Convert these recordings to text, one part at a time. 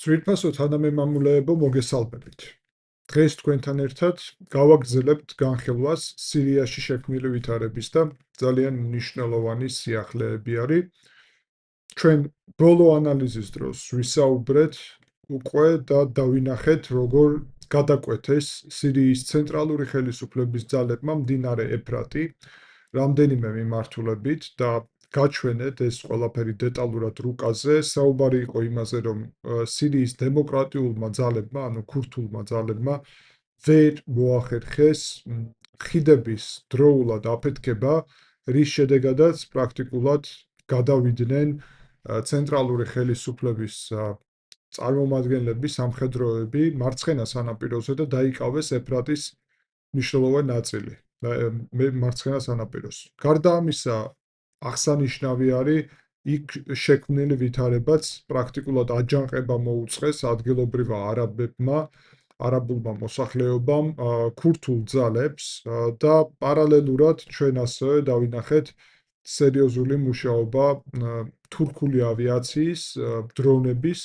ძვირფასო თანამემამულეებო, მოგესალმებით. დღეს თქვენთან ერთად გავაგრძელებთ განხილვას სირიაში შექმნილი ვითარების და ძალიან მნიშვნელოვანი სიახლეები არის. ჩვენ ბოლო ანალიზის დროს ვისაუბრეთ უკვე და დავინახეთ, როგორ გადაკვეთეს სირიის ცენტრალური ხელისუფლების ძალებმა მდინარე ეფრატი რამდენიმე მიმართულებით და გაჩვენეთ ეს ყველაფერი დეტალურად რუკაზე. საუბარი იყო იმაზე, რომ სირიის დემოკრატიულმა ძალებმა, ანუ ქურთულმა ძალებმა ვერ მოახერხეს ხიდების დროულად აფეთქება, რის შედეგადაც პრაქტიკულად გადავიდნენ ცენტრალური ხელისუფლების წარმომადგენლები, სამხედროები მარცხენა სანაპიროზე და დაიკავეს ეფრატის მნიშვნელოვანი ნაწილი. მარცხენა სანაპიროს. გარდა ამისა, აღსანიშნავი არის იქ შექმნილი ვითარებაც პრაქტიკულად აჯანყება მოუწყეს ადგილობრივმა არაბებმა, არაბულმა მოსახლეობამ, ქურთულ ძალებს და პარალელურად ჩვენ ასევე დავინახეთ სერიოზული მუშაობა თურქული ავიაციის, დრონების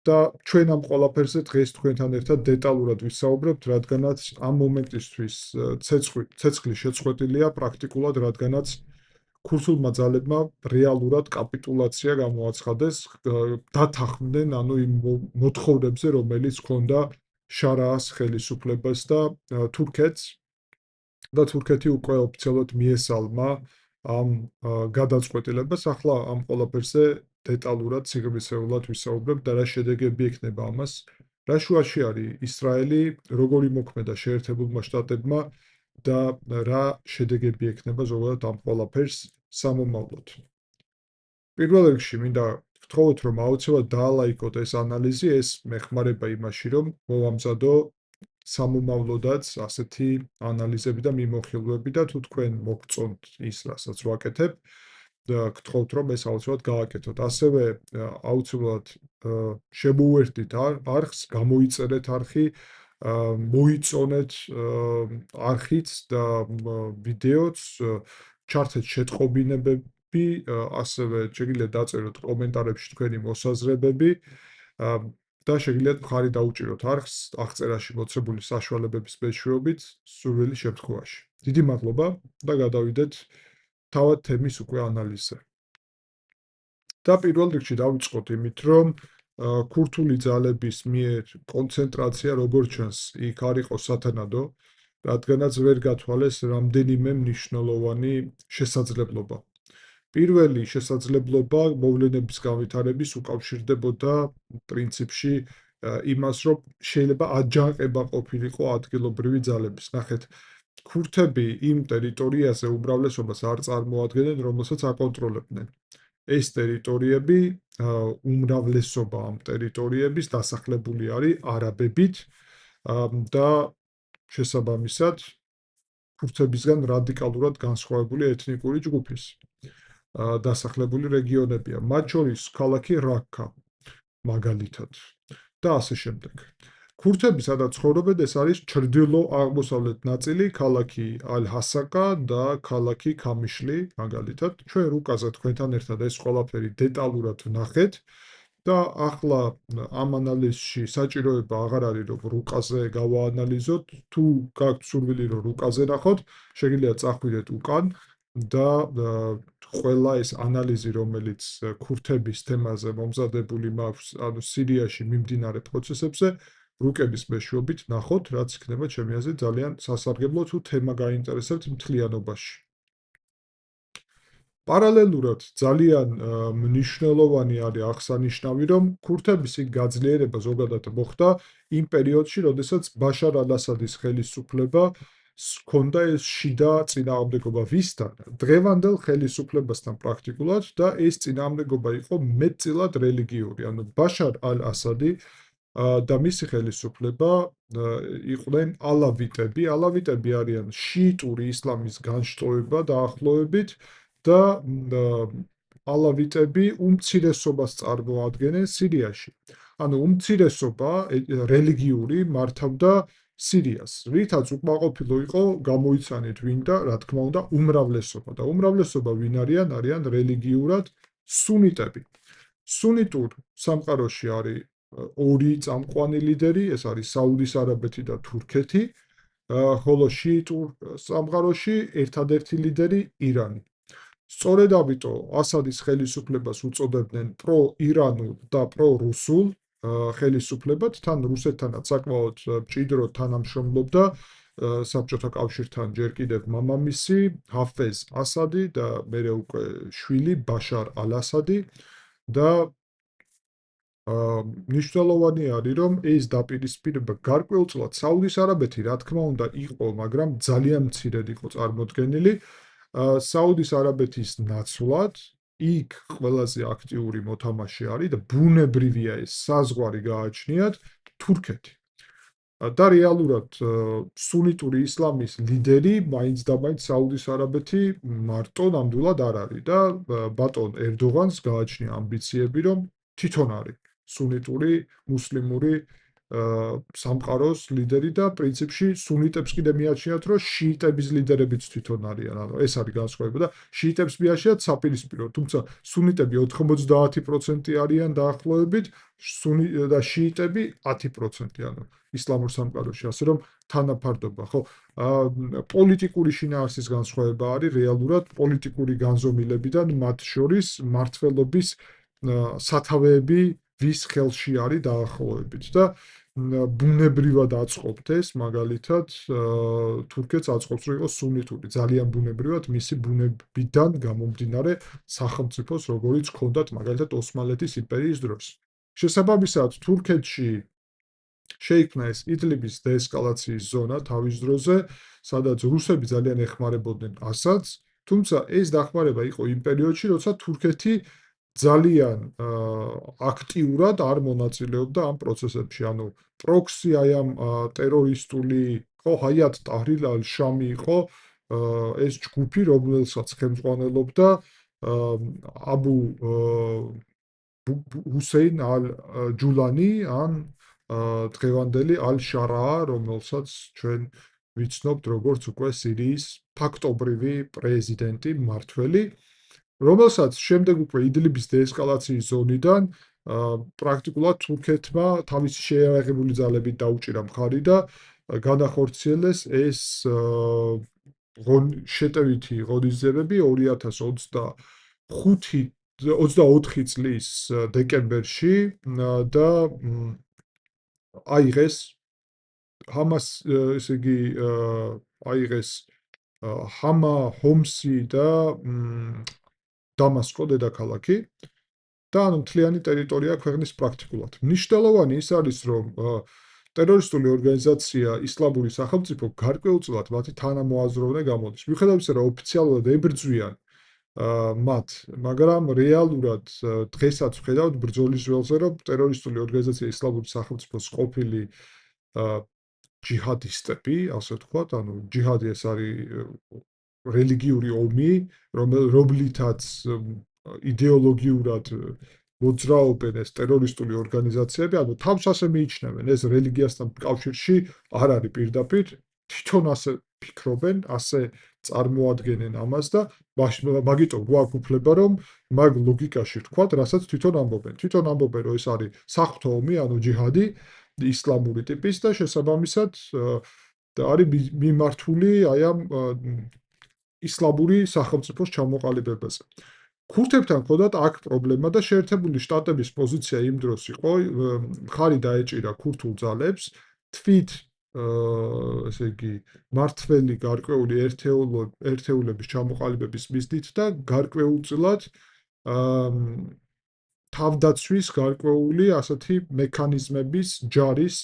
და ჩვენ ამ ყველაფერზე დღეს თქვენთან ერთად დეტალურად ვისაუბრებთ, რადგანაც ამ მომენტისთვის ცეცხლი შეწყვეტილია პრაქტიკულად, რადგანაც ქურთულმა ძალებმა რეალურად კაპიტულაცია გამოაცხადეს, დათანხმდნენ ანუ იმ მოთხოვნებზე, რომელიც ჰქონდა შარაას ხელისუფლებას და თურქეთს და თურქეთი უკვე ოფიციალურად მიესალმა ამ გადაწყვეტილებას. ახლა ამ ყველაფერზე დეტალურად სიღრმისეულად ვისაუბრებთ და რა შედეგები ექნება ამას. რა შუაში არის ისრაელი, როგორი მოქმედა შეერთებულმა შტატებმა და რა შედეგები ექნება ზოგადად ამ ყველაფერს სამომავლოდ. პირველ რიგში მინდა გთხოვოთ, რომ აუცილებლად დაალაიქოთ ეს ანალიზი, ეს მეხმარება იმაში, რომ მოვამზადო სამომავლოდაც ასეთი ანალიზები და მიმოხილვები და თუ თქვენ მოგწონთ ის, რასაც ვაკეთებ, გთხოვთ, რომ ეს აუცილებლად გააკეთოთ. ასევე აუცილებლად შემოუერთდით არხს, გამოიწერეთ არხი, მოიწონეთ არხიც და ვიდეოც, ჩართეთ შეტყობინებები, ასევე შეგიძლიათ დაწეროთ კომენტარებში თქვენი მოსაზრებები და შეგიძლიათ მხარი დაუჭიროთ არხს აღწერაში მოცემული საშუალებების მეშვეობით სურვილი შემთხვევაში. დიდი მადლობა და გადავიდეთ თავად თემის უკვე ანალიზზე. და პირველ რიგში დავიწყოთ იმით, რომ ქურთული ძალების მიერ კონცენტრაცია, როგორც ჩანს, იქ არ იყო სათანადო, რადგანაც ვერ გათვალეს რამდენიმე მნიშვნელოვანი შესაძლებლობა. პირველი შესაძლებლობა მოვლენების განვითარების უკავშირდებოდა პრინციპში იმას, რომ შეიძლება აჯანყება ყოფილიყო ადგილობრივი ძალების. ნახეთ, ქურთები იმ ტერიტორიაზე უმრავლესობას არ წარმოადგენენ, რომელსაც აკონტროლებდნენ. ეს ტერიტორიები, უმრავლესობა ამ ტერიტორიების დასახლებული არის არაბებით და შესაბამისად ქურთებისგან რადიკალურად განსხვავებული ეთნიკური ჯგუფის დასახლებული რეგიონებია, მათ შორის ქალაქი რაქა, მაგალითად და ასე შემდეგ. ქურთები სადაც ცხოვრობენ, ეს არის ჩრდილო-აღმოსავლეთ ნაწილი, ქალაქი ალ-ჰასაკა და ქალაქი ქამიშლი, მაგალითად. ჩვენ რუკაზე თქვენთან ერთად ეს ყველაფერი დეტალურად ვნახეთ და ახლა ამ ანალიზში საჭიროება აღარ არის, რომ რუკაზე გავაანალიზოთ. თუ გაქვთ სურვილი, რომ რუკაზე ნახოთ, შეგიძლიათ წახვიდეთ უკან და ყველა ეს ანალიზი, რომელიც ქურთების თემაზე მომზადებული მაქვს, ანუ სირიაში მიმდინარე პროცესებზე, რუკების მეშვეობით ნახოთ, რაც იქნება ჩემი აზრით ძალიან სასარგებლო, თუ თემა გაინტერესებთ მთლიანობაში. პარალელურად ძალიან მნიშვნელოვანი არის აღსანიშნავი, რომ ქურთების იქ გაძლიერება ზოგადად მოხდა იმ პერიოდში, როდესაც ბაშარ ალ-ასადის ხელისუფლება ჰქონდა ეს შიდა წინააღმდეგობა ვისთან? დღევანდელ ხელისუფლებასთან პრაქტიკულად და ეს წინააღმდეგობა იყო მეტწილად რელიგიური. ანუ ბაშარ ალ-ასადი და მისი ხელისუფლება იყვნენ ალავიტები. ალავიტები არიან შიიტური ისლამის განშტოება დაახლოებით და ალავიტები უმცირესობას წარმოადგენენ სირიაში. ანუ უმცირესობა რელიგიური მართავდა სირიას, რითაც უკმაყოფილო იყო გამოიცანით ვინ და რა თქმა უნდა უმრავლესობა და უმრავლესობა ვინ არიან? არიან რელიგიურად სუნიტები. სუნიტურ სამყაროში არის ორი წამყვანი ლიდერი, ეს არის საუდის არაბეთი და თურქეთი, ხოლო შიიტურ სამყაროში ერთადერთი ლიდერი ირანი. სწორედ ამიტომ ასადის ხელისუფლებას უწოდებდნენ პრო-ირანულ და პრო-რუსულ ხელისუფლებად, თან რუსეთთანაც საკმაოდ მჭიდროდ თანამშრომლობდა საბჭოთა კავშირთან ჯერ კიდევ მამამისი ჰაფეზ ასადი და მერე უკვე შვილი ბაშარ ალ-ასადი და მნიშვნელოვანი არის, რომ ეს დაპირისპირება გარკვეულწილად საუდის არაბეთი, რა თქმა უნდა, იყო, მაგრამ ძალიან მცირედ იყო წარმოდგენილი. საუდის არაბეთის ნაცვლად იქ ყველაზე აქტიური მოთამაშე არის და ბუნებრივია ეს საზღვარი გააჩნიათ თურქეთი. და რეალურად სუნიტური ისლამის ლიდერი მაინც და მაინც საუდის არაბეთი მარტო ნამდვილად არ არის და ბატონ ერდოღანს გააჩნია ამბიციები, რომ თვითონ არის სუნიტური მუსლიმური სამყაროს ლიდერი და პრინციპში სუნიტებს კიდე მიაჩნიათ, რომ შიიტების ლიდერებიც თვითონ არიან, ანუ ეს არის განსხვავება და შიიტებს მიაჩნიათ საპირისპირო, თუმცა სუნიტები 90% არიან დაახლოებით, და შიიტები 10%, ანუ ისლამურ სამყაროში, ასე რომ თანაფარდობა, ხო? პოლიტიკური შინაარსის განსხვავება არის რეალურად პოლიტიკური განზომილებიდან მათ შორის მმართველობის სათავეები ვის ხელში არის დაახლოებით და ბუნებრივად აწყობთ ეს, მაგალითად, თურქეთს აწყობს, რომ იყოს სუნიტური, ძალიან ბუნებრივად მისი ბუნებიდან გამომდინარე სახელმწიფოს, როგორიც ჰქონდათ მაგალითად ოსმალეთის იმპერიის დროს. შესაბამისად, თურქეთში შეიქმნა ეს იდლიბის დეესკალაციის ზონა თავის დროზე, სადაც რუსები ძალიან ეხმარებოდნენ ასადს, თუმცა ეს დახმარება იყო იმ პერიოდში, როცა თურქეთი ძალიან აქტიურად არ მონაწილეობდა ამ პროცესებში, ანუ პროქსი აი ამ ტერორისტული, ხო, ჰაიათ ტაჰრირ ალ-შამი იყო ეს ჯგუფი, რომელსაც ხელმძღვანელობდა აბუ ჰუსეინ ალ-ჯულანი ან დღევანდელი ალ-შარაა, რომელსაც ჩვენ ვიცნობთ როგორც უკვე სირიის ფაქტობრივი პრეზიდენტი, მმართველი, რომელსაც შემდეგ უკვე იდლიბის დეესკალაციის ზონიდან პრაქტიკულად თურქეთმა თავისი შეიარაღებული ძალებით დაუჭირა მხარი და განახორციელეს ეს შეტევითი ღონისძიებები 2024 წლის დეკემბერში და აიღეს ჰამას, ესე იგი, აიღეს ჰამა, ჰომსი და დამასკო დედაქალაქი და ანუ მთლიანი ტერიტორია ქვეყნის პრაქტიკულად. მნიშვნელოვანი ის არის, რომ ტერორისტული ორგანიზაცია ისლამური სახელმწიფო გარკვეულწილად მათი თანამოაზროვნე გამოდის. მიუხედავად იმისა, რომ ოფიციალურად ებრძვიან მათ, მაგრამ რეალურად დღესაც ვხედავთ ბრძოლის ველზე, რომ ტერორისტული ორგანიზაცია ისლამური სახელმწიფოს ყოფილი ჯიჰადისტები, ასე ვთქვათ, ანუ ჯიჰადი ეს არის რელიგიური ომი, რომლითაც იდეოლოგიურად მოძრაობენ ეს ტერორისტული ორგანიზაციები, ანუ თავს ასე მიიჩნევენ, ეს რელიგიასთან კავშირში არ არის პირდაპირ, თვითონ ასე ფიქრობენ, ასე წარმოადგენენ ამას და მაგიტომ გვაქვს უფლება, რომ მაგ ლოგიკაში ვთქვათ, რასაც თვითონ ამბობენ. თვითონ ამბობენ, რომ ეს არის საღვთო ომი, ანუ ჯიჰადი ისლამური ტიპის და შესაბამისად არის მიმართული აი ამ ისლამური სახელმწიფოს ჩამოყალიბებაზე. ქურთებთან ხოდათ აქ პრობლემა და შეერთებული შტატების პოზიცია იმ დროს იყო, მხარი დაეჭირა ქურთულ ძალებს, თვით ესე იგი, მართველი გარკვეული ერთეულების ჩამოყალიბების მიზნით და გარკვეულწილად თავდაცვის გარკვეული ასეთი მექანიზმების ჯარის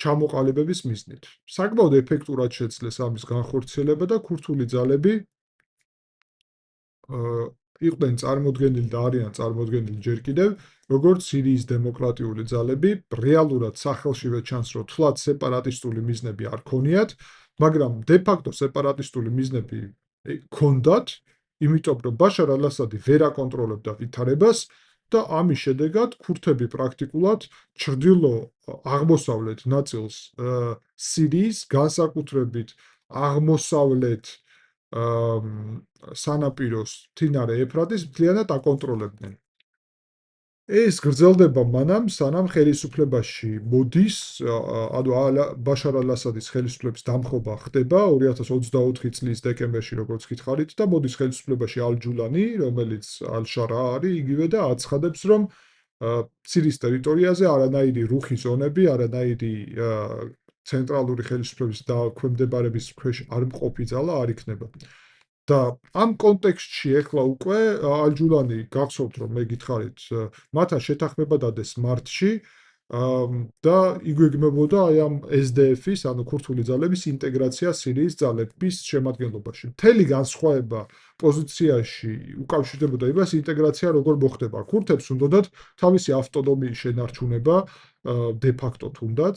ჩამოყალიბების მიზნით. საკმაოდ ეფექტურად შეძლეს ამის განხორციელება და ქურთული ძალები იყვნენ წარმოდგენილი და არიან წარმოდგენილი ჯერ კიდევ, როგორც სირიის დემოკრატიული ძალები, რეალურად სახელშივე ჩანს, რომ თლად სეპარატისტული მიზნები არ ქონიათ, მაგრამ დე-ფაქტო სეპარატისტული მიზნები ქონდათ, იმიტომ რომ ბაშარ ალ-ასადი ვერ აკონტროლებდა ვითარებას და ამის შედეგად ქურთები პრაქტიკულად ჩრდილო აღმოსავლეთ ნაწილს სირიის, განსაკუთრებით აღმოსავლეთ სანაპიროს მდინარე ეფრატის მთლიანად აკონტროლებდნენ. ეს გრძელდება მანამ, სანამ ხელისუფლებაში მოდის, ანუ ბაშარ ალ-ასადის ხელისუფლების დამხობა ხდება 2024 წლის დეკემბერში, როგორც გითხარით და მოდის ხელისუფლებაში ალ-ჯულანი, რომელიც ალ-შარა არის იგივე და აცხადებს, რომ სირიის ტერიტორიაზე არანაირი რუხი ზონები, არანაირი ცენტრალური ხელისუფლების დაქვემდებარების ქვეშ არ მყოფი ძალა არ იქნება. და ამ კონტექსტში ეხლა უკვე ალ-ჯულანი გახსოვთ რომ მე გითხარით მათთან შეთანხმება დადეს მარტში და იგვეგმებოდა აი ამ SDF-ის, ანუ ქურთული ძალების ინტეგრაცია სირიის ძალების შემადგენლობაში. მთელი განსხვავება პოზიციაში უკავშირდებოდა იმას, ინტეგრაცია როგორ მოხდება. ქურთებს უნდათ თავისი ავტონომიის შენარჩუნება, დე ფაქტო თუნდაც,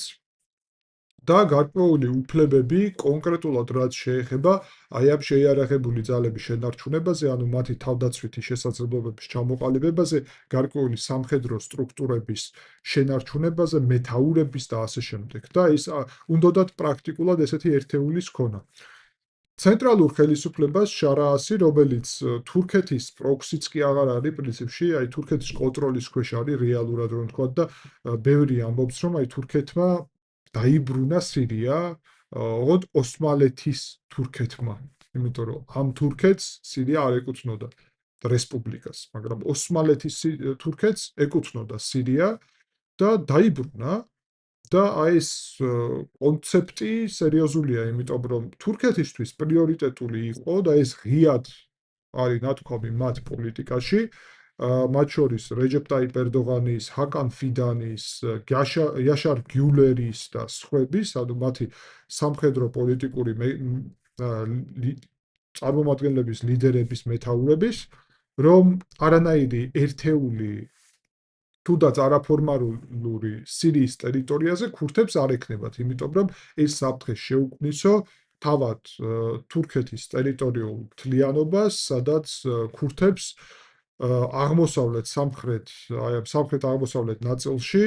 და გარკვეული უფლებები კონკრეტულად რაც შეეხება აი ამ შეიარაღებული ძალების შენარჩუნებაზე, ანუ მათი თავდაცვითი შესაძლებლობების ჩამოყალიბებაზე, გარკვეული სამხედრო სტრუქტურების შენარჩუნებაზე, მეთაურების და ასე შემდეგ. და ის უნდათ პრაქტიკულად ესეთი ერთეულის ქონა. ცენტრალურ ხელისუფლებას შარა-ასი, რომელიც თურქეთის პროქსიც კი აღარ არის პრინციპში, აი თურქეთის კონტროლის ქვეშ არის რეალურად რომ თქვა და ბევრი ამბობს რომ აი თურქეთმა დაიბრუნა სირია ოღონდ ოსმალეთის თურქეთმა, იმიტომ რომ ამ თურქეთს სირია არ ეკუთვნოდა რესპუბლიკას, მაგრამ ოსმალეთის თურქეთს ეკუთვნოდა სირია და დაიბრუნა და აი ეს კონცეფტი სერიოზულია, იმიტომ რომ თურქეთისთვის პრიორიტეტული იყო და ეს ღიად არის ნათქვამი მათ პოლიტიკაში, მათ შორის რეჯეპ ტაიპ ერდოღანის, ჰაკან ფიდანის, იაშარ გიულერის და სხვების, ანუ მათი სამხედრო პოლიტიკური წარმომადგენლების, ლიდერების, მეთაურების, რომ არანაირი ერთეული თუნდაც არაფორმალური სირიის ტერიტორიაზე ქურთებს არ ექნებათ, იმიტომ რომ ეს საფრთხე შეუქმნისო თავად თურქეთის ტერიტორიულ მთლიანობას, სადაც ქურთებს აღმოსავლეთ სამხრეთ, აი ამ სამხრეთ-აღმოსავლეთ ნაწილში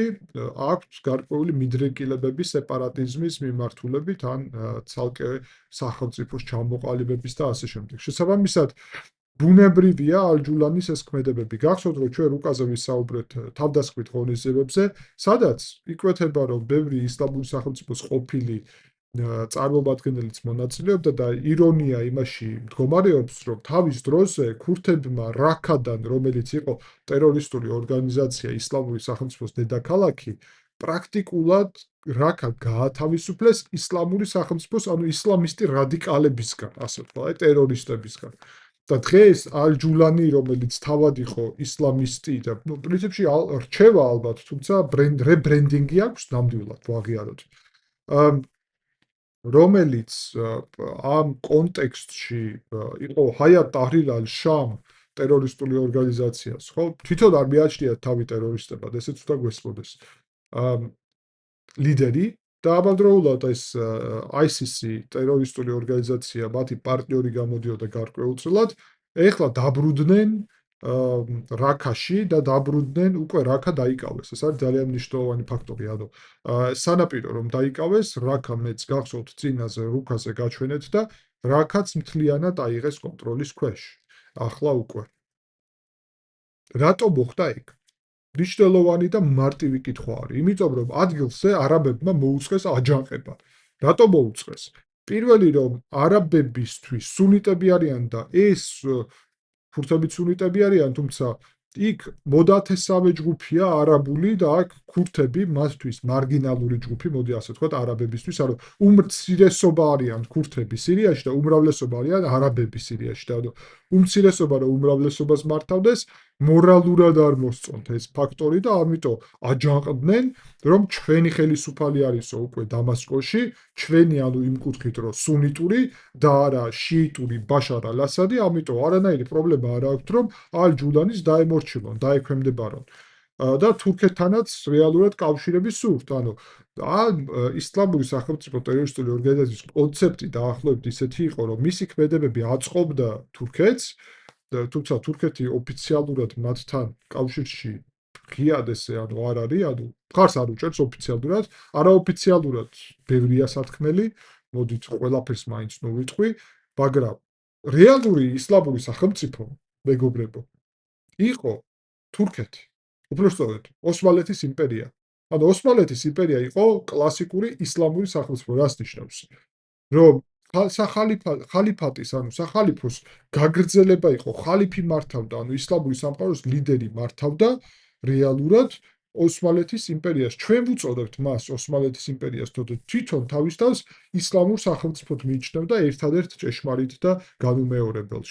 აქვს გარკვეული მიდრეკილებები სეპარატიზმის მიმართულებით, ან ცალკე სახელმწიფოს ჩამოყალიბების და ასე შემდეგ. შესაბამისად, ბუნებრივია ალ-ჯულანის ეს ქმედებები. გახსოვთ, რომ ჩვენ უკაზე ვისაუბრეთ თავდასხმით ღონისძიებებზე, სადაც იკვეთება, რომ ბევრი ისლამური სახელმწიფოს ყოფილი წარმომადგენელიც მონაწილეობდა და ირონია იმაში მდგომარეობს, რომ თავის დროზე ქურთებმა რაქადან, რომელიც იყო ტერორისტული ორგანიზაცია ისლამური სახელმწიფოს დედაქალაქი, პრაქტიკულად რაქა გაათავისუფლეს ისლამური სახელმწიფოს, ანუ ისლამისტი რადიკალებისგან, ასე ვთქვა, აი ტერორისტებისგან. და დღეს ალ-ჯულანი, რომელიც თავად იყო ისლამისტი და პრინციპში რჩევა ალბათ, თუმცა რებრენდინგი აქვს ნამდვილად ვაღიაროთ. რომელიც ამ კონტექსტში იყო ჰაიატ ტაჰრირ ალ-შამ ტერორისტული ორგანიზაციას, ხო? თვითონ არ მიაჩნიათ თავი ტერორისტებად, ესეც უნდა გვესმოდეს. ლიდერი და ამავდროულად ეს ISIS ტერორისტული ორგანიზაცია, მათი პარტნიორი გამოდიოდა გარკვეულწილად, ეხლა დაბრუნდნენ რაქაში და დაბრუნდნენ უკვე რაქა დაიკავეს. ეს არის ძალიან მნიშვნელოვანი ფაქტორი, ანუ სანაპირო რომ დაიკავეს, რაქა მეც გახსოვთ წინაზე რუქაზე გაჩვენეთ და რაქაც მთლიანად აიღეს კონტროლის ქვეშ. ახლა უკვე. რატო მოხდა იქ? მნიშვნელოვანი და მარტივი კითხვა არის, იმიტომ რომ ადგილზე არაბებმა მოუწყეს აჯანყება. რატო მოუწყეს? პირველი რომ არაბებისთვის სუნიტები არიან და ეს ქურთები სუნიტები არიან, თუმცა იქ მოდათესავე ჯგუფია არაბული და აქ ქურთები მათთვის მარგინალური ჯგუფი, მოდი ასე ვთქვათ, არაბებისთვის, ანუ უმცირესობა არიან ქურთები სირიაში და უმრავლესობა არიან არაბები სირიაში და უმცირესობა და უმრავლესობას მართავდეს, მორალურად არ მოსწონთ ეს ფაქტორი და ამიტომ აჯანყდნენ, რომ ჩვენი ხელისუფალი არისო უკვე დამასკოში, ჩვენი ანუ იმ კუთხით რომ სუნიტური და არა შიიტური ბაშარ ალ-ასადი, ამიტომ არანაირი პრობლემა არ აქვს, რომ ალ-ჯულანის დაემორჩილონ, დაექვემდებარონ. და თურქეთთანაც რეალურად კავშირები სურთ, ანუ ისლამური სახელმწიფო ტერორისტული ორგანიზაციის კონცეფტი დაახლოებით ისეთი იყო, რომ მისი ქმედებები აწყობდა თურქეთს, თუმცა თურქეთი ოფიციალურად მათთან კავშირში ღიად ესე ანუ არ არის, ანუ მხარს არ უჭერს ოფიციალურად, არაოფიციალურად ბევრია სათქმელი, მოდით ყველაფერს მაინც ნოვიტყვი, მაგრამ რეალური ისლამური სახელმწიფო, მეგობრებო, იყო თურქეთი. უпростоოდ ოსმალეთის იმპერია. ანუ ოსმალეთის იმპერია იყო კლასიკური ისლამური სახელმწიფო, რას ნიშნავს? რომ ხალიფატის, ანუ სახალიფოს გაგრძელება იყო, ხალიფი მართავდა, ანუ ისლამური სამყაროს ლიდერი მართავდა რეალურად ოსმალეთის იმპერიას. ჩვენ ვუწოდებთ მას ოსმალეთის იმპერიას, თორე თვითონ თავის თავს ისლამურ სახელმწიფოდ მიიჩნევდა ერთადერთ ჭეშმარიტ და განუმეორებელ.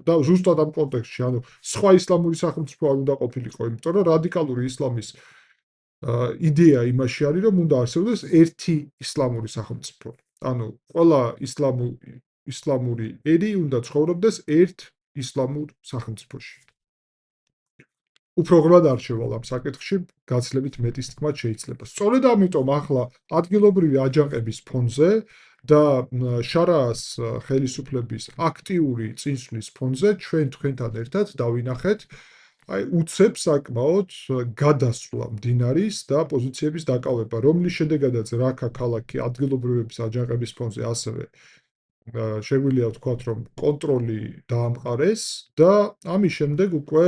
და ზუსტად ამ კონტექსტში, ანუ სხვა ისლამური სახელმწიფო არ უნდა ყოფილიყო, იმიტომ რომ რადიკალური ისლამის იდეა იმაში არის, რომ უნდა არსებობდეს ერთი ისლამური სახელმწიფო. ანუ ყველა ისლამური ერი უნდა ცხოვრობდეს ერთ ისლამურ სახელმწიფოში. უფრო ღრმად არ შევალ ამ საკითხში, გაცილებით მეტის თქმა შეიძლება. სწორედ ამიტომ ახლა ადგილობრივი აჯანყების ფონზე და შარაას ხელისუფლების აქტიური წინსვლის ფონზე ჩვენ თქვენთან ერთად დავინახეთ უცებ საკმაოდ გადასვლა მდინარის და პოზიციების დაკავება, რომლის შედეგადაც რაქა ქალაქი ადგილობრივების აჯანყების ფონზე ასევე შეგვიძლია ვთქვათ, რომ კონტროლი დაამყარეს და ამის შემდეგ უკვე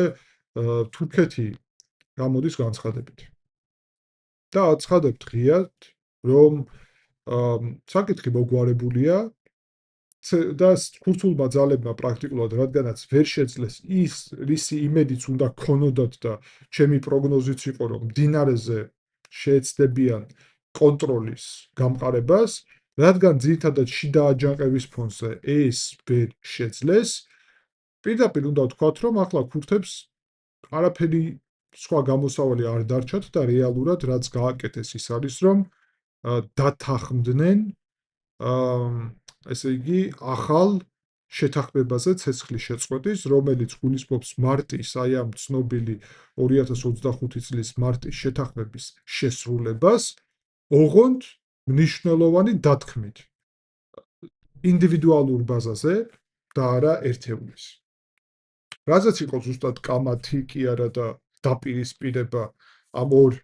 თურქეთი გამოდის განცხადებით. და აცხადებთ ღიად, რომ საკითხი მოგვარებულია და ქურთულმა ძალებმა პრაქტიკულად რადგანაც ვერ შეძლეს ის რისი იმედიც უნდა ქონოდათ და ჩემი პროგნოზიც იყო, რომ მდინარეზე შეეცდებიან კონტროლის გამყარებას, რადგან ძირითადად შიდა აჯანყების ფონზე ეს ვერ შეძლეს, პირდაპირ უნდა ვთქვათ, რომ ახლა ქურთებს არაფერი სხვა გამოსავალი არ დარჩათ და რეალურად რაც გააკეთეს ის არის, რომ დათანხმდნენ ესე იგი ახალ შეთანხმებაზე ცეცხლის შეწყვეტის, რომელიც გულისხმობს მარტის, აი ამ ცნობილი 2025 წლის მარტის შეთანხმების შესრულებას, ოღონდ მნიშვნელოვანი დათქმით ინდივიდუალურ ბაზაზე და არა ერთეულის. რაზეც იყო ზუსტად კამათი კი არა და დაპირისპირება ამ ორ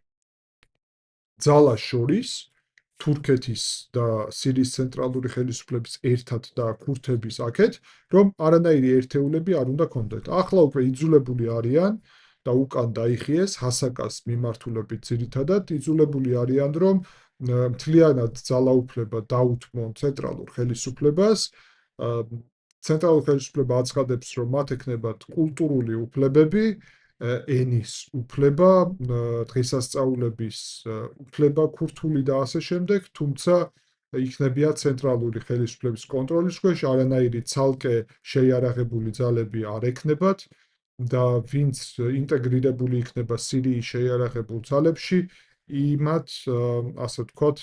ძალას შორის, თურქეთის და სირიის ცენტრალური ხელისუფლების ერთად და ქურთების აქეთ, რომ არანაირი ერთეულები არ უნდა კონდეთ. ახლა უკვე იძულებული არიან და უკან დაიხიეს ჰასაკას მიმართულებით ძირითადად იძულებული არიან, რომ მთლიანად ძალაუფლება დაუთმონ ცენტრალურ ხელისუფლებას. ცენტრალურ ხელისუფლება აცხადებს, რომ მათ ექნებათ კულტურული უფლებები, ენის უფლება, დღესასწაულების უფლება ქურთული და ასე შემდეგ, თუმცა იქნებიან ცენტრალური ხელისუფლების კონტროლის ქვეშ, არანაირი ცალკე შეიარაღებული ძალები არ ექნებათ და ვინც ინტეგრირებული იქნება სირიის შეიარაღებულ ძალებში, იმათ, ასე ვთქვათ,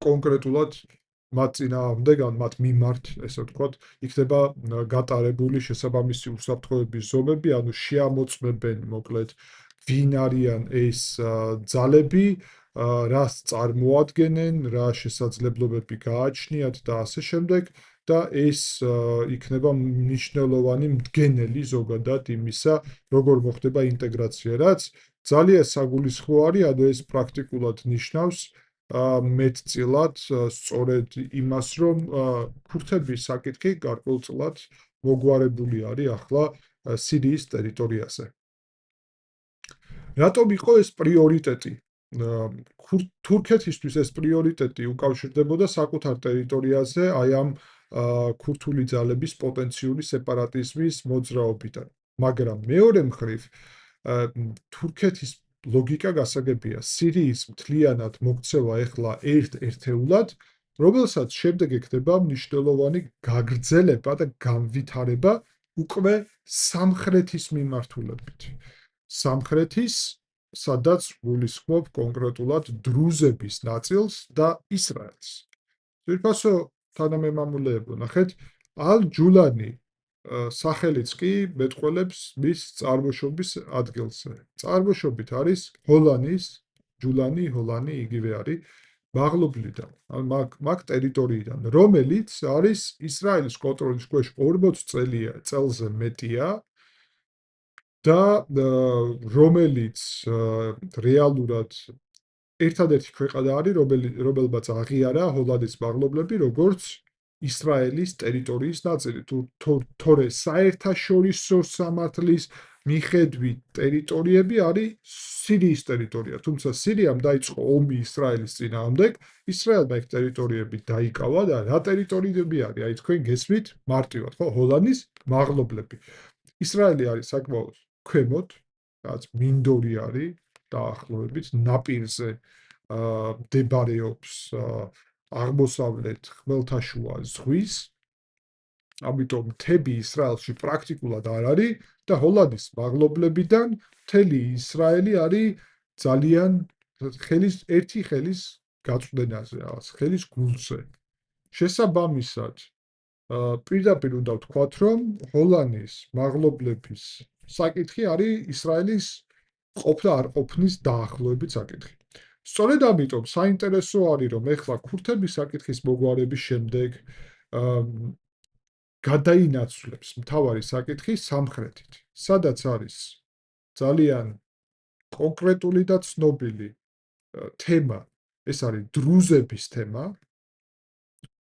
კონკრეტულად მათ წინააღმდეგ, ან მათ მიმართ, ესე ვთქვათ, იქნება გატარებული შესაბამისი უსაფრთხოების ზომები, ანუ შეამოწმებენ, მოკლედ, ვინ არიან ეს ძალები, რას წარმოადგენენ, რა შესაძლებლობები გააჩნიათ და ასე შემდეგ და ეს იქნება მნიშვნელოვანი მდგენელი ზოგადად იმისა, როგორ მოხდება ინტეგრაცია, რაც ძალიან საგულისხმო არის, ანუ ეს პრაქტიკულად ნიშნავს მეტწილად სწორედ იმას, რომ ქურთების საკითხი გარკვეულწილად მოგვარებული არის ახლა სირიის ტერიტორიაზე. რატომ იყო ეს პრიორიტეტი? თურქეთისთვის ეს პრიორიტეტი უკავშირდებოდა საკუთარ ტერიტორიაზე აი ამ ქურთული ძალების პოტენციური სეპარატიზმის მოძრაობიდან. მაგრამ მეორე მხრივ თურქეთის ლოგიკა გასაგებია. სირიის მთლიანად მოქცევა ეხლა ერთ-ერთეულად, რომელსაც შემდეგ ექნება მნიშვნელოვანი გაგრძელება და განვითარება უკვე სამხრეთის მიმართულებით. სამხრეთის, სადაც გულისხმობ კონკრეტულად დრუზების ნაწილს და ისრაელს. ძვირფასო თანამემამულეებო, ნახეთ, ალ-ჯულანი სახელიც კი მეტყველებს მის წარმოშობის ადგილზე. წარმოშობით არის ჰოლანის, ჯულანი, ჰოლანი იგივე არის მაღლობლიდან, მაგ ტერიტორიიდან, რომელიც არის ისრაელის კონტროლის ქვეშ 40 წელზე მეტია და რომელიც რეალურად ერთადერთი ქვეყანა არის, რომელმაც აღიარა ჰოლანდის მაღლობლები, როგორც ისრაელის ტერიტორიის ნაწილი. თორე საერთაშორისო სამართლის მიხედვით ტერიტორიები არის სირიის ტერიტორია, თუმცა სირიამ დაიწყო ომი ისრაელის წინააღმდეგ, ისრაელმა ეგ ტერიტორიები დაიკავა და რა ტერიტორიები არის? აი თქვენ გესმით მარტივად, ხო? ჰოლანდიის მაღლობლები. ისრაელი არის საკმაოდ ქვემოთ, რაც მინდორი არის დაახლოებით ნაპირზე მდებარეობს აღმოსავლეთ ხმელთაშუა ზღვის, ამიტომ მთები ისრაელში პრაქტიკულად არ არის და ჰოლანდიის მაღლობლებიდან მთელი ისრაელი არის ძალიან ერთი ხელის გაწვდენაზე, რაღაც ხელის გულზე. შესაბამისად, პირდაპირ უნდა ვთქვათ, რომ ჰოლანდიის მაღლობლების საკითხი არის ისრაელის ყოფნა არ ყოფნის დაახლოებით საკითხი. სწორედ ამიტომ საინტერესო არის, რომ ეხლა ქურთების საკითხის მოგვარების შემდეგ გადაინაცვლებს მთავარი საკითხი სამხრეთით, სადაც არის ძალიან კონკრეტული და ცნობილი თემა, ეს არის დრუზების თემა,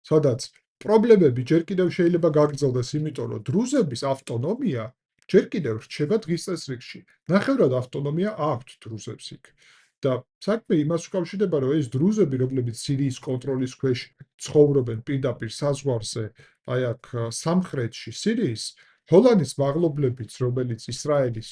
სადაც პრობლემები ჯერ კიდევ შეიძლება გაგრძელდეს, იმიტომ რომ დრუზების ავტონომია ჯერ კიდევ რჩება დღის წესრიგში. ნახევრად ავტონომია აქვთ დრუზებს იქ. და საქმე იმას უკავშირდება, რომ ეს დრუზები, რომლებიც სირიის კონტროლის ქვეშ ცხოვრობენ პირდაპირ საზღვარზე, აი აქ სამხრეთში სირიის, ჰოლანდიის მაღლობლებიც, რომელიც ისრაელის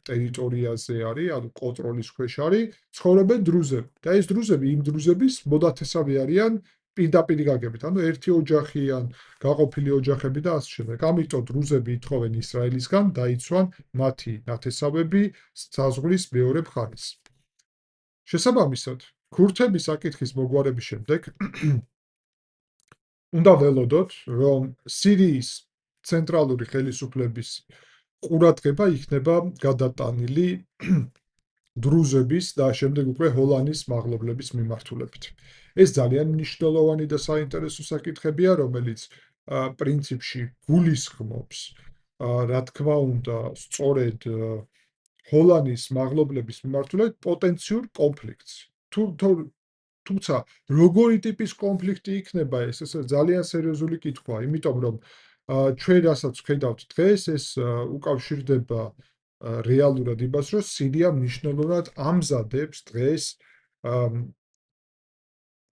ტერიტორიაზე არის, ანუ კონტროლის ქვეშ არის, ცხოვრობენ დრუზები. და ეს დრუზები იმ დრუზების მონათესავე არიან პირდაპირ გაგებით, ანუ ერთი ოჯახიან, გაყოფილი ოჯახები და ასე შემდეგ. ამიტომ დრუზები ითხოვენ ისრაელისგან დაიცვან მათი ნათესავები საზღვრის მეორე მხარეს. შესაბამისად, ქურთების საკითხის მოგვარების შემდეგ უნდა ველოდოთ, რომ სირიის ცენტრალური ხელისუფლების ყურადღება იქნება გადატანილი დრუზების და შემდეგ უკვე ჰოლანდიის მაღლობლების მიმართულებით. ეს ძალიან მნიშვნელოვანი და საინტერესო საკითხებია, რომელიც პრინციპში გულისხმობს, რა თქმა უნდა, სწორედ ჰოლანდიის მაღლობლების მიმართულებით პოტენციურ კონფლიქტს. თუმცა როგორი ტიპის კონფლიქტი იქნება ეს ძალიან სერიოზული კითხვაა, იმიტომ რომ ჩვენ რასაც ვხედავთ დღეს, ეს უკავშირდება რეალურად იმას, რომ სირია მნიშვნელოვნად ამზადებს დღეს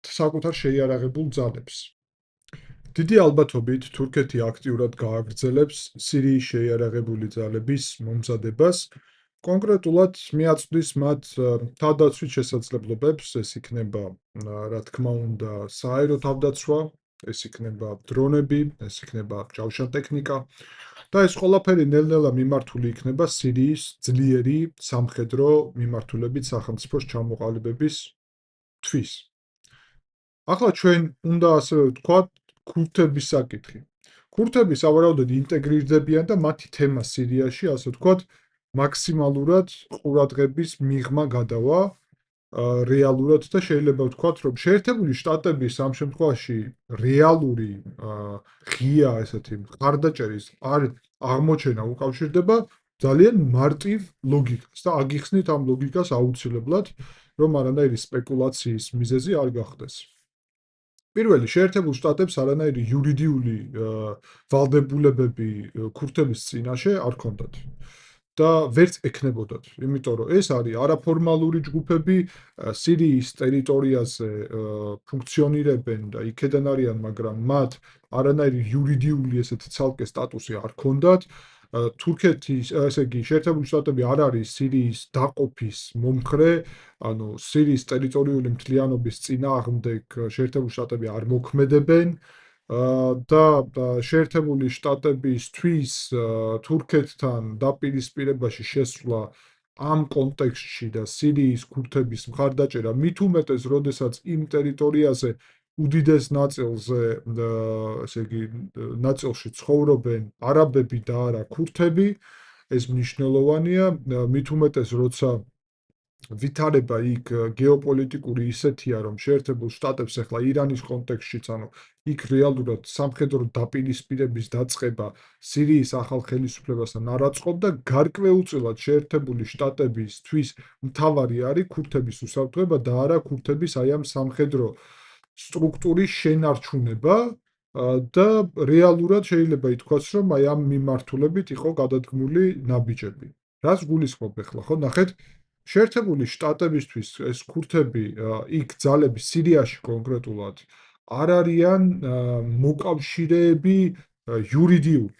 საკუთარ შეიარაღებულ ძალებს. დიდი ალბათობით თურქეთი აქტიურად გააგრძელებს სირიის შეიარაღებული ძალების მომზადებას. კონკრეტულად მიაწვდის მათ თავდაცვის შესაძლებლობებს, ეს იქნება, რა თქმა უნდა, სააერო თავდაცვა, ეს იქნება დრონები, ეს იქნება ჯავშანტექნიკა და ეს ყველაფერი ნელ-ნელა მიმართული იქნება სირიის ძლიერი სამხედრო მიმართულებით სახელმწიფოს ჩამოყალიბების თვის. ახლა ჩვენ უნდა ასევე ვთქვათ ქურთების საკითხი. ქურთები სავარაუდოდ ინტეგრირდებიან და მათი თემა სირიაში, ასე ვთქვათ, მაქსიმალურად ყურადღების მიღმა გადავა რეალურად და შეიძლება ვთქვათ, რომ შეერთებული შტატების ამ შემთხვევაში რეალური ღია ესეთი მხარდაჭერის აღმოჩენა უკავშირდება ძალიან მარტივ ლოგიკას და აგიხსნით ამ ლოგიკას აუცილებლად, რომ არანაირი სპეკულაციის მიზეზი არ გახდეს. პირველი, შეერთებულ შტატებს არანაირი იურიდიული ვალდებულებები ქურთების წინაშე არ ჰქონდათ და ვერც ექნებოდათ, იმიტომ რომ ეს არის არაფორმალური ჯგუფები, სირიის ტერიტორიაზე ფუნქციონირებენ და იქედან არიან, მაგრამ მათ არანაირი იურიდიული ესეთი ცალკე სტატუსი არ ჰქონდათ. თურქეთის, ესე იგი, შეერთებული შტატები არ არის სირიის დაყოფის მომხრე, ანუ სირიის ტერიტორიული მთლიანობის წინააღმდეგ შეერთებული შტატები არ მოქმედებენ და შეერთებული შტატებისთვის თურქეთთან დაპირისპირებაში შესვლა ამ კონტექსტში და სირიის ქურთების მხარდაჭერა მით უმეტეს, როდესაც იმ ტერიტორიაზე უდიდეს ნაწილზე, ესე იგი, ნაწილში ცხოვრობენ არაბები და არა ქურთები, ეს მნიშვნელოვანია, მით უმეტეს, როცა ვითარება იქ გეოპოლიტიკური ისეთია, რომ შეერთებულ შტატებს ახლა ირანის კონტექსტშიც, ანუ იქ რეალურად სამხედრო დაპირისპირების დაწყება სირიის ახალ ხელისუფლებასთან არ აწყობ და გარკვეულწილად შეერთებული შტატებისთვის მთავარი არის ქურთების უსაფრთხოება და არა ქურთების აი ამ სამხედრო სტრუქტურის შენარჩუნება, და რეალურად შეიძლება ითქვას, რომ აი ამ მიმართულებით იყო გადადგმული ნაბიჯები. რას გულისხმობ ახლა, ხო? ნახეთ, შეერთებული შტატებისთვის ეს ქურთები იქ ძალები სირიაში კონკრეტულად არ არიან მოკავშირეები იურიდიული.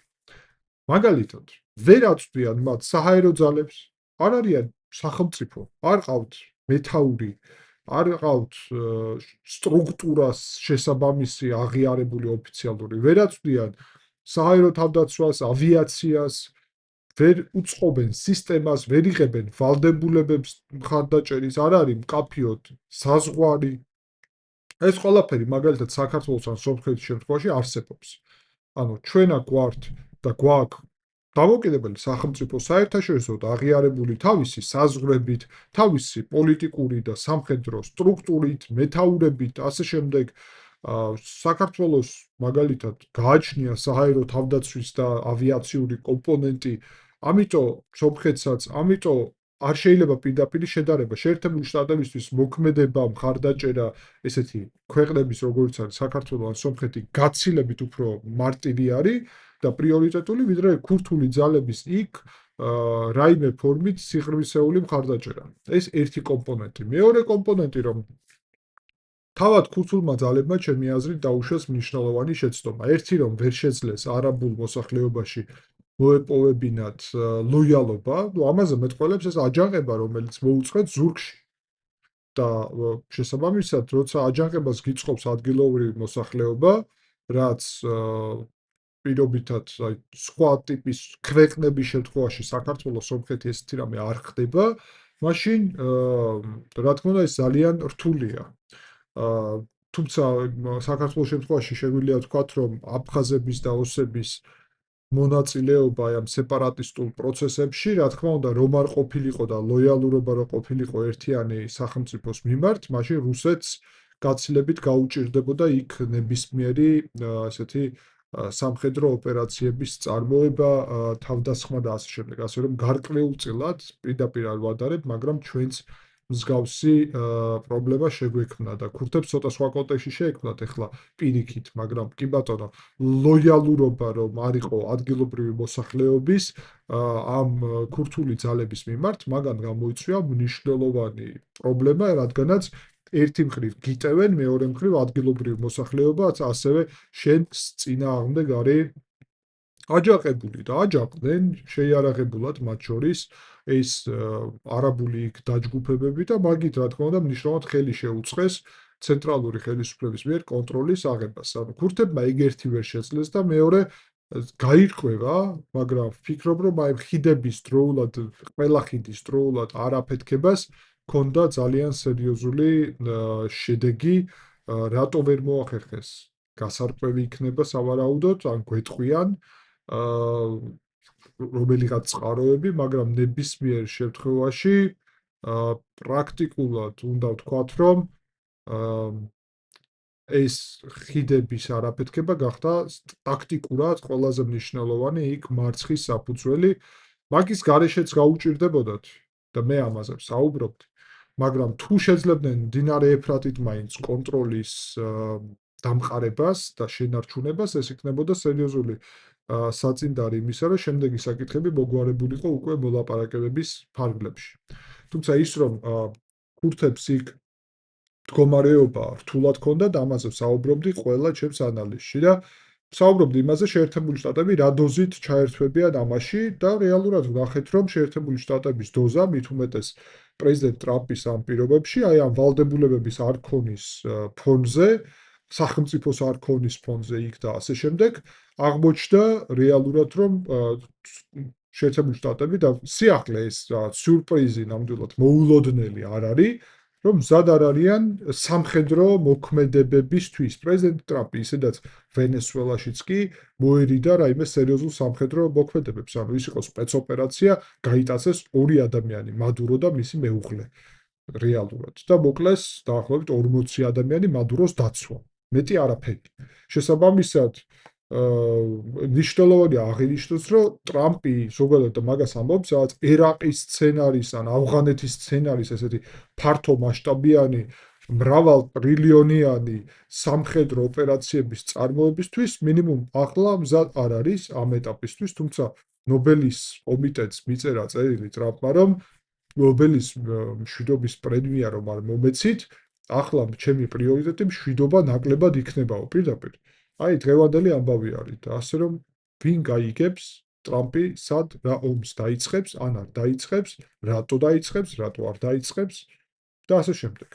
მაგალითად, ვერ აწვდიან მათ საჰაერო ძალებს, არ არიან სახელმწიფო, არ ყავთ მეთაური, არ ყავთ სტრუქტურას შესაბამისი აღიარებული ოფიციალური, ვერ აწვდიან საჰაერო თავდაცვას, ავიაციას, ვერ უწყობენ სისტემას, ვერ იღებენ ვალდებულებებს მხარდაჭერის, არ არის მკაფიოდ საზღვარი. ეს ყველაფერი მაგალითად საქართველოს ან სომხეთის შემთხვევაში არსებობს. ანუ ჩვენ აქ ვართ და გვაქვს დამოუკიდებელი სახელმწიფო საერთაშორისო და აღიარებული თავისი საზღვრებით, თავისი პოლიტიკური და სამხედრო სტრუქტურით, მეთაურებით, ასე შემდეგ. საქართველოს მაგალითად გააჩნია საჰაერო თავდაცვის და ავიაციური კომპონენტი, ამიტომ სომხეთსაც, ამიტომ არ შეიძლება პირდაპირ შედარება შეერთებული შტატებისთვის მოქმედება, მხარდაჭერა ესეთი ქვეყნების როგორც არის საქართველო ან სომხეთი გაცილებით უფრო მარტივი არის და პრიორიტეტული, ვიდრე ქურთული ძალების იქ რაიმე ფორმით სიღრმისეული მხარდაჭერა. ეს ერთი კომპონენტი. მეორე კომპონენტი, რომ თავად ქურთულმა ძალებმა ჩემი აზრით დაუშვეს მნიშვნელოვანი შეცდომა. ერთი, რომ ვერ შეძლეს არაბულ მოსახლეობაში მოეპოვებინათ ლოიალობა, ამაზე მეტყველებს ეს აჯანყება, რომელიც მოუწყვეთ ზურგში. და შესაბამისად, როცა აჯანყებას გიწყობს ადგილობრივი მოსახლეობა, რაც პირობითად აი სხვა ტიპის ქვეყნების შემთხვევაში საქართველოს სომხეთი ესეთი რამე არ ხდება, მაშინ რა თქმა უნდა ეს ძალიან რთულია. თუმცა საქართველოს შემთხვევაში შეგვიძლია ვთქვათ, რომ აფხაზების და ოსების მონაწილეობა ამ სეპარატისტულ პროცესებში, რა თქმა უნდა, რომ არ ყოფილიყო და ლოიალურობა რო ყოფილიყო ერთიანი სახელმწიფოს მიმართ, მაშინ რუსეთს გაცილებით გაუჭირდებოდა იქ ნებისმიერი ესეთი სამხედრო ოპერაციების წარმოება, თავდასხმა და ასე შემდეგ. ასე რომ გარკვეულწილად პირდაპირ არ ვადარებ, მაგრამ ჩვენც მსგავსი პრობლემა შეგვექმნა და ქურთებს ცოტა სხვა კონტექსტში შეექმნათ ახლა პირიქით, მაგრამ კი ბატონო, ლოიალურობა რომ არ იყო ადგილობრივი მოსახლეობის ამ ქურთული ძალების მიმართ, მაგან გამოიწვია მნიშვნელოვანი პრობლემა, რადგანაც ერთი მხრივ გიტევენ, მეორე მხრივ ადგილობრივი მოსახლეობაც ასევე შენს წინააღმდეგ არის აჯანყებული და აჯანყდნენ შეიარაღებულად მათ შორის ეს არაბული იქ დაჯგუფებები და მაგით რა თქმა უნდა მნიშვნელოვნად ხელი შეუწყეს ცენტრალური ხელისუფლების მიერ კონტროლის აღებას. ანუ ქურთებმა ეგ ერთი ვერ შეძლეს და მეორე გაირკვევა, მაგრამ ვფიქრობ, რომ აი ხიდების დროულად, ყველა ხიდის დროულად არაფეთქებას ქონდა ძალიან სერიოზული შედეგი, რატო ვერ მოახერხეს გასარკვევი იქნება სავარაუდოდ, ან გვეტყვიან რომელიღაც წყაროები, მაგრამ ნებისმიერ შემთხვევაში პრაქტიკულად უნდა ვთქვათ, რომ ეს ხიდების არაფეთქება გახდა ტაქტიკურად ყველაზე მნიშვნელოვანი იქ მარცხის საფუძველი. მაგის გარეშეც გაუჭირდებოდათ და მე ამაზე ვსაუბრობთ, მაგრამ თუ შეძლებდნენ მდინარე ეფრატით მაინც კონტროლის დამყარებას და შენარჩუნებას, ეს იქნებოდა სერიოზული საწინდარი იმისა, რომ შემდეგი საკითხები მოგვარებულიყო უკვე მოლაპარაკებების ფარგლებში. თუმცა ის, რომ ქურთებს იქ მდგომარეობა რთულად ჰქონდათ, ამაზე ვსაუბრობდი ყველა ჩემს ანალიზში და ვსაუბრობდი იმაზე, შეერთებული შტატები რა დოზით ჩაერთვებიან ამაში და რეალურად ვნახეთ, რომ შეერთებული შტატების დოზა მით უმეტეს პრეზიდენტ ტრამპის ამ პირობებში, აი ამ ვალდებულებების არქონის ფონზე, სახელმწიფოს არქონის ფონზე იქ და ასე შემდეგ, აღმოჩნდა რეალურად, რომ შეერთებული შტატები და სიახლე ეს სიურპრიზი ნამდვილად მოულოდნელი არ არის, რომ მზად არ არიან სამხედრო მოქმედებებისთვის. პრეზიდენტ ტრამპი ისედაც ვენესუელაშიც კი მოერიდა რაიმე სერიოზულ სამხედრო მოქმედებებს. ანუ ის იყო სპეცოპერაცია, გაიტაცეს ორი ადამიანი, მადურო და მისი მეუღლე. რეალურად და მოკლეს დაახლოებით 40 ადამიანი მადუროს დაცვა. მეტი არაფერი. შესაბამისად, მნიშვნელოვანია აღინიშნოს, რომ ტრამპი ზოგადად მაგას ამბობს, სადაც ერაყის სცენარის ან ავღანეთის სცენარის ესეთი ფართო მასშტაბიანი მრავალ ტრილიონიანი სამხედრო ოპერაციების წარმოებისთვის მინიმუმ ახლა მზად არ არის ამ ეტაპისთვის, თუმცა ნობელის კომიტეტს მიწერა წერილი ტრამპმა, რომ ნობელის მშვიდობის პრემია რომ არ მომეცით, ახლა ჩემი პრიორიტეტი მშვიდობა ნაკლებად იქნებაო პირდაპირ. აი დღევანდელი ამბავი არის და ასე რომ ვინ გაიგებს ტრამპი სად რა ომს დაიწყებს, ან არ დაიწყებს, რატო დაიწყებს, რატო არ დაიწყებს და ასე შემდეგ.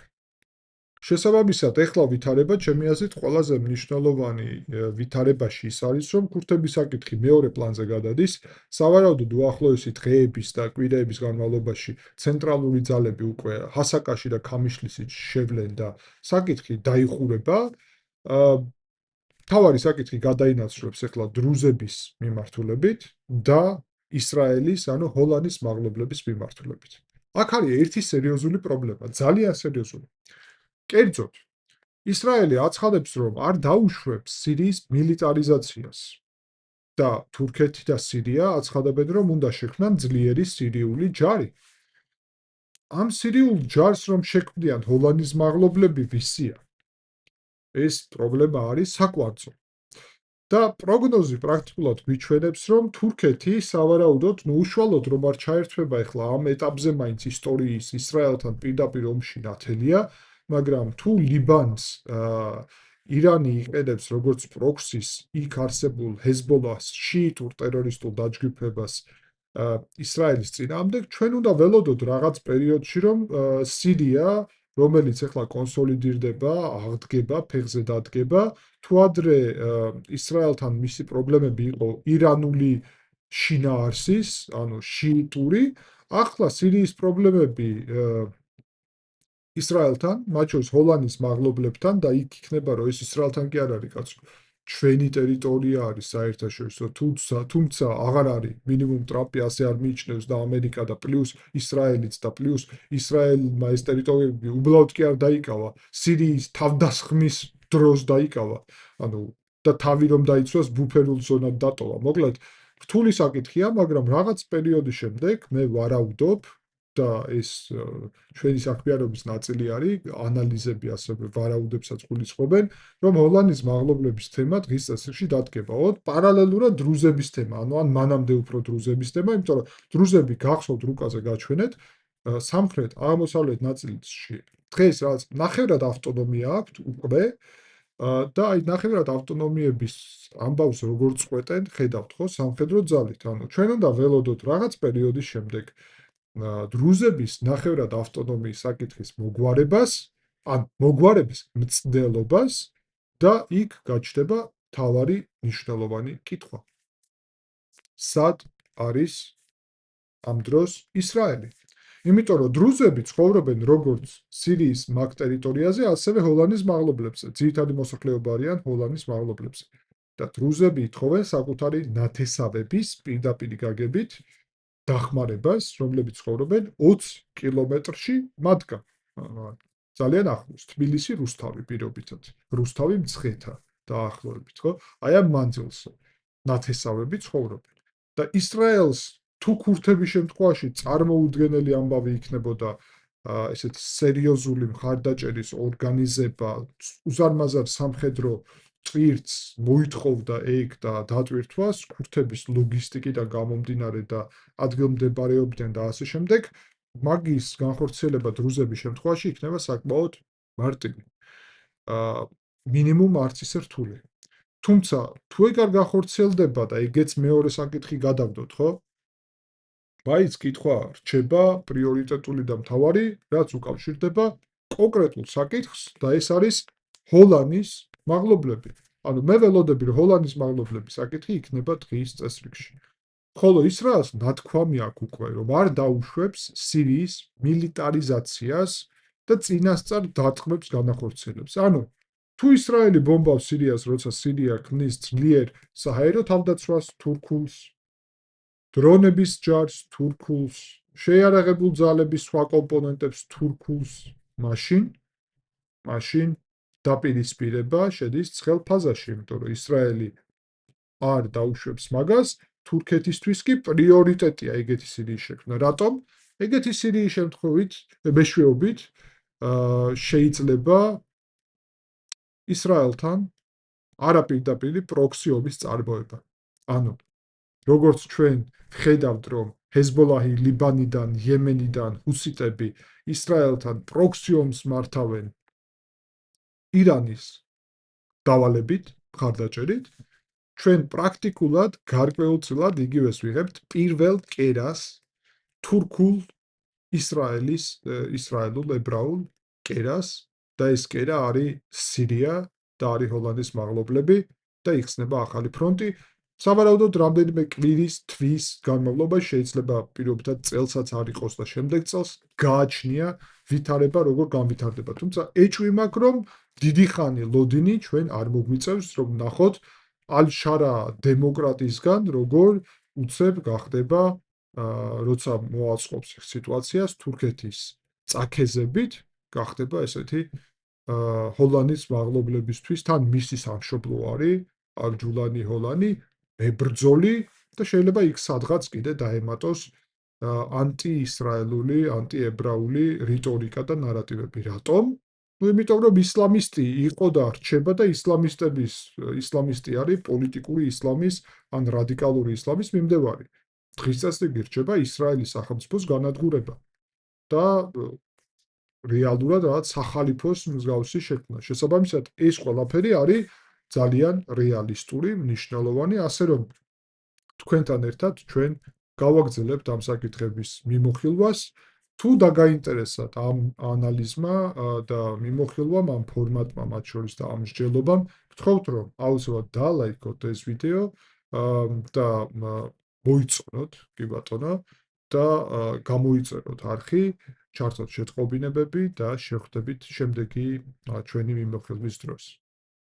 შესაბამისად, ეხლა ვითარება ჩემი აზრით ყველაზე მნიშვნელოვანი ვითარებაში ის არის, რომ ქურთების საკითხი მეორე პლანზე გადადის. სავარაუდოდ უახლოესი დღეების და კვირაების განმავლობაში ცენტრალური ძალები უკვე ჰასაკაში და ქამიშლისში შევლენ და საკითხი დაიხურება. მთავარი საკითხი გადაინაცვლებს ეხლა დრუზების მიმართულებით და ისრაელის, ანუ ჰოლანდიის მაღლობლების მიმართულებით. აქ არის ერთი სერიოზული პრობლემა, ძალიან სერიოზული. კერძოდ, ისრაელი აცხადებს, რომ არ დაუშვებს სირიის მილიტარიზაციას და თურქეთი და სირია აცხადებენ, რომ უნდა შექმნან ძლიერი სირიული ჯარი. ამ სირიულ ჯარს რომ შექმნიან ჰოლანდიის მაღლობლები ვისია? ეს პრობლემა არის საკვანძო. და პროგნოზი პრაქტიკულად გვიჩვენებს, რომ თურქეთი სავარაუდოდ, უშუალოდ რომ არ ჩაერთვება ეხლა ამ ეტაპზე მაინც ისტორიის ისრაელთან პირდაპირ ომში ნათელია, მაგრამ თუ ლიბანს ირანი იყენებს როგორც პროქსის იქ არსებულ ჰეზბოლას შიიტურ ტერორისტულ დაჯგუფებას ისრაელის წინააღმდეგ, ჩვენ უნდა ველოდოთ რაღაც პერიოდში, რომ სირია, რომელიც ეხლა კონსოლიდირდება, აღდგება, ფეხზე დადგება, თუ ადრე ისრაელთან მისი პრობლემები იყო ირანული შინაარსის, ანუ შიიტური, ახლა სირიის პრობლემები ისრაელთან, მათ შორის ჰოლანდიის მაღლობლებთან და იქ იქნება, რომ ეს ისრაელთან კი არ არის კაცო. ჩვენი ტერიტორია არის საერთაშორისო, თუმცა აღარ არის მინიმუმ ტრამპი ასე არ მიიჩნევს და ამერიკა და პლუს ისრაელიც და პლუს ისრაელმა ეს ტერიტორიები უბრალოდ კი არ დაიკავა, სირიის თავდასხმის დროს დაიკავა. ანუ და თავი რომ დაიცვას ბუფერულ ზონად დატოვა. მოკლედ, რთული საკითხია, მაგრამ რაღაც პერიოდის შემდეგ მე ვარაუდობ და ეს ჩვენი საქმიანობის ნაწილი არის, ანალიზები ასევე ვარაუდებსაც გულისხმობენ, რომ ჰოლანდიის მაღლობლების თემა დღის წესრიგში დადგება. პარალელურად დრუზების თემა, ანუ ან მანამდე უფრო დრუზების თემა, იმიტომ რომ დრუზები გახსოვთ რუკაზე გაჩვენეთ, სამხრეთ აღმოსავლეთ ნაწილში დღეს რაღაც ნახევრად ავტონომია აქვთ უკვე და აი ნახევრად ავტონომიების ამბავს როგორც წყვეტენ, ხედავთ ხო სამხედრო ძალით. ანუ ჩვენ უნდა ველოდოთ რაღაც პერიოდის შემდეგ დრუზების ნახევრად ავტონომიის საკითხის მოგვარებას, ან მოგვარების მცდელობას და იქ გაჩნდება მთავარი მნიშვნელოვანი კითხვა. სად არის ამ დროს ისრაელი? იმიტომ რომ დრუზები ცხოვრობენ როგორც სირიის მაგ ტერიტორიაზე, ასევე ჰოლანდიის მაღლობლებზე. ძირითადი მოსახლეობა არიან ჰოლანდიის მაღლობლებზე. და დრუზები ითხოვენ საკუთარი ნათესავების პირდაპირ გაგებით დახმარებას, რომლებიც ცხოვრობენ 20 კილომეტრში მათგან. ძალიან ახლოს, თბილისი რუსთავი პირობითად. რუსთავი მცხეთა დაახლოებით, ხო? აი ამ მანძილზე ნათესავები ცხოვრობენ. და ისრაელს თუ ქურთების შემთხვევაში წარმოუდგენელი ამბავი იქნებოდა ესეთი სერიოზული მხარდაჭერის ორგანიზება, უზარმაზარ სამხედრო ტვირთს მოითხოვდა ეგ და დატვირთვას ქურთების ლოგისტიკიდან გამომდინარე და ადგილმდებარეობიდან და ასე შემდეგ, მაგის განხორციელება დრუზების შემთხვევაში იქნება საკმაოდ მარტივი. მინიმუმ არც ისე რთული. თუმცა თუ ეგ არ განხორციელდება და ეგეც მეორე საკითხი გადავდოთ, ხო? მაინც კითხვა რჩება პრიორიტეტული და მთავარი, რაც უკავშირდება კონკრეტულ საკითხს და ეს არის ჰოლანდიის მაღლობლები. ანუ მე ველოდები, რომ ჰოლანდიის მაღლობლების საკითხი იქნება დღის წესრიგში. ხოლო ისრაელს ნათქვამი აქვს უკვე, რომ არ დაუშვებს სირიის მილიტარიზაციას და წინასწარ დარტყმებს განახორციელებს. ანუ თუ ისრაელი ბომბავს სირიას, როცა სირია ქმნის ძლიერ საჰაერო თავდაცვას, თურქულს, დრონების ჯარს, თურქულს, შეიარაღებულ ძალების სხვა კომპონენტებს, თურქულს, მაშინ დაპირისპირება შედის ცხელ ფაზაში, იმიტომ რომ ისრაელი არ დაუშვებს მაგას, თურქეთისთვის კი პრიორიტეტია ეგეთი სირიის შექმნა. რატომ? ეგეთი სირიის შემთხვევით, მეშვეობით შეიძლება ისრაელთან არაპირდაპირი პროქსი ომის წარმოება. ანუ როგორც ჩვენ ხედავთ, რომ ჰეზბოლაჰი ლიბანიდან, იემენიდან, ჰუსიტები ისრაელთან პროქსი ომს მართავენ ირანის დავალებით, მხარდაჭერით, ჩვენ პრაქტიკულად გარკვეულწილად იგივეს ვიღებთ პირველ კერას თურქულ ისრაელულ ებრაულ კერას და ეს კერა არის სირია და არის ჰოლანდის მაღლობლები და იხსნება ახალი ფრონტი. სავარაუდოდ რამდენიმე კვირის, თვის განმავლობაში შეიძლება პირობითად წელსაც არ იყოს და შემდეგ წელს გააჩნია ვითარება როგორ განვითარდება. თუმცა ეჭვი მაქვს, რომ დიდი ხანი ლოდინი ჩვენ არ მოგვიწევს, რომ ნახოთ ალ-შარა დემოკრატიისგან როგორ უცებ გახდება როცა მოაწყობს სიტუაციას თურქეთის წაქეზებით გახდება ესეთი ჰოლანდის მაღლობლებისთვის თან მისი სამშობლო არის არჯულანი ჰოლანი მებრძოლი და შეიძლება იქ სადღაც კიდე დაემატოს ანტი-ისრაელული, ანტი-ებრაული რიტორიკა და ნარატივები. რატომ? ну იმიტომ რომ ისლამისტი იყო და რჩება და ისლამისტი არის პოლიტიკური ისლამის ან რადიკალური ისლამის მიმდევარი. დღის წესრიგი რჩება ისრაელის სახელმწიფოს განადგურება და რეალურად რაღაც სახალიფოს მსგავსი შექმნა. შესაბამისად, ეს ყველაფერი არის ძალიან რეალისტური, მნიშვნელოვანი, ასე რომ თქვენთან ერთად ჩვენ გავაგრძელებთ ამ საკითხების მიმოხილვას. თუ დაგაინტერესათ ამ ანალიზმა და მიმოხილვამ, ამ ფორმატმა, მათ შორის და ამ მსჯელობამ, გთხოვთ რომ აუცილებლად დალაიქოთ ეს ვიდეო და მოიწონოთ, კი ბატონო, და გამოიწეროთ არხი, ჩართოთ შეტყობინებები და შევხვდებით შემდეგი ჩვენი მიმოხილვის დროს.